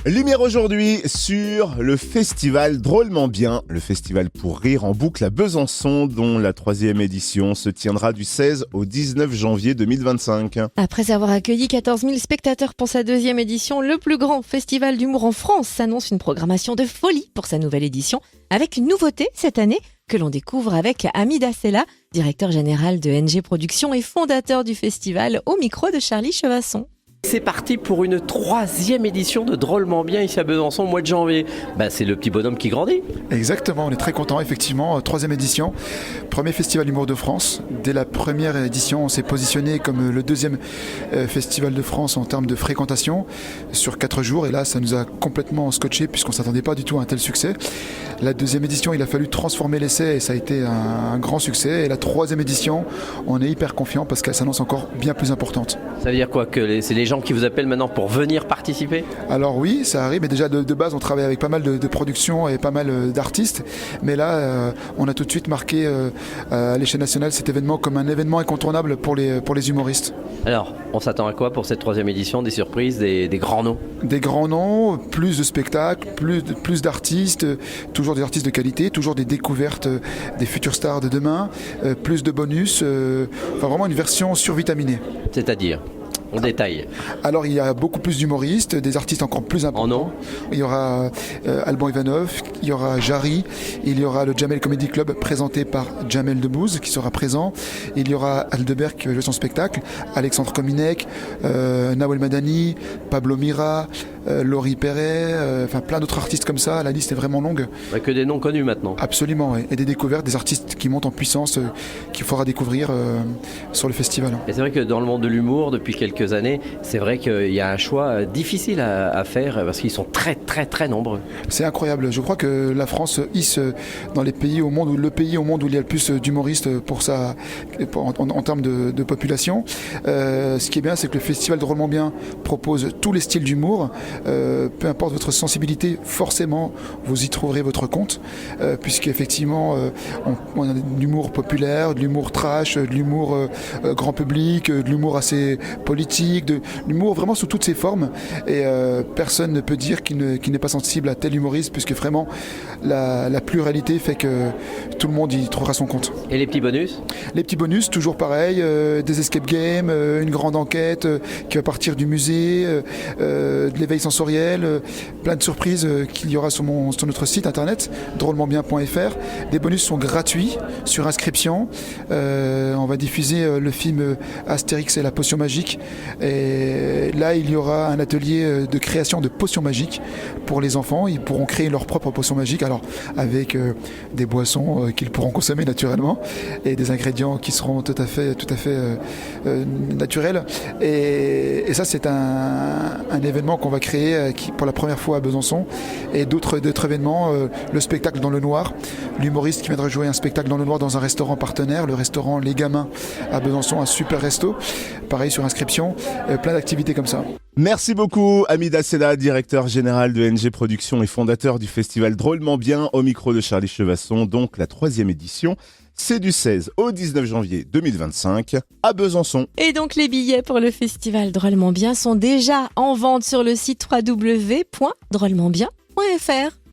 Lumière aujourd'hui sur le festival Drôlement Bien, le festival pour rire en boucle à Besançon, dont la 3e édition se tiendra du 16 au 19 janvier 2025. Après avoir accueilli 14 000 spectateurs pour sa 2e édition, le plus grand festival d'humour en France s'annonce une programmation de folie pour sa nouvelle édition, avec une nouveauté cette année que l'on découvre avec Hamida Sella, directeur général de NG Productions et fondateur du festival, au micro de Charlie Chevasson. C'est parti pour une 3e édition de Drôlement Bien ici à Besançon au mois de janvier. C'est le petit bonhomme qui grandit. Exactement, on est très content effectivement. 3e édition, premier festival d'humour de France. Dès la première édition, on s'est positionné comme le 2e festival de France en termes de fréquentation sur 4 jours. Et là, ça nous a complètement scotché puisqu'on ne s'attendait pas du tout à un tel succès. La 2e édition, il a fallu transformer l'essai et ça a été un grand succès. Et la 3e édition, on est hyper confiant parce qu'elle s'annonce encore bien plus importante. Ça veut dire quoi, que c'est les gens qui vous appellent maintenant pour venir participer? Alors oui, ça arrive, mais déjà de base on travaille avec pas mal de productions et pas mal d'artistes, mais là on a tout de suite marqué à l'échelle nationale cet événement comme un événement incontournable pour les humoristes. Alors, on s'attend à quoi pour cette 3e édition? Des surprises, des grands noms? Des grands noms, plus de spectacles, plus d'artistes, toujours des artistes de qualité, toujours des découvertes des futures stars de demain, plus de bonus, enfin vraiment une version survitaminée. C'est-à-dire? On détaille. Alors il y a beaucoup plus d'humoristes, des artistes encore plus importants. Il y aura Alban Ivanov, il y aura Jarry, il y aura le Jamel Comedy Club présenté par Jamel Debbouze qui sera présent. Il y aura Aldebert qui va jouer son spectacle, Alexandre Kominek, Nawel Madani, Pablo Mira, Laurie Perret, enfin plein d'autres artistes comme ça. La liste est vraiment longue. Que des noms connus maintenant. Absolument, ouais. Et des découvertes, des artistes qui montent en puissance, qu'il faudra découvrir sur le festival. Et c'est vrai que dans le monde de l'humour, depuis quelques années, c'est vrai qu'il y a un choix difficile à faire parce qu'ils sont très très très nombreux. C'est incroyable. Je crois que la France hisse dans les pays au monde, le pays au monde où il y a le plus d'humoristes en termes de population. Ce qui est bien, c'est que le festival Drôlement Bien propose tous les styles d'humour. Peu importe votre sensibilité, forcément vous y trouverez votre compte, puisqu'effectivement on a de l'humour populaire, de l'humour trash, de l'humour grand public, de l'humour assez politique, de l'humour vraiment sous toutes ses formes, et personne ne peut dire qu'il n'est pas sensible à tel humoriste, puisque vraiment la pluralité fait que tout le monde y trouvera son compte. Et les petits bonus? Les petits bonus, toujours pareil, des escape games, une grande enquête qui va partir du musée, de l'éveil sensoriel, plein de surprises qu'il y aura sur notre site internet drôlementbien.fr. Des bonus sont gratuits sur inscription. On va diffuser le film Astérix et la potion magique, et là il y aura un atelier de création de potions magiques pour les enfants. Ils pourront créer leurs propres potions magiques, alors avec des boissons qu'ils pourront consommer naturellement et des ingrédients qui seront tout à fait naturels, et ça c'est un événement qu'on va créer pour la première fois à Besançon, et d'autres événements, le spectacle dans le noir, l'humoriste qui viendra jouer un spectacle dans le noir dans un restaurant partenaire, le restaurant Les Gamins à Besançon, un super resto, pareil sur inscription, plein d'activités comme ça. Merci beaucoup Hamida Sella, directeur général de NG Productions et fondateur du festival Drôlement Bien, au micro de Charlie Chevasson. Donc la 3e édition, c'est du 16 au 19 janvier 2025 à Besançon. Et donc les billets pour le festival Drôlement Bien sont déjà en vente sur le site www.drôlementbien.fr.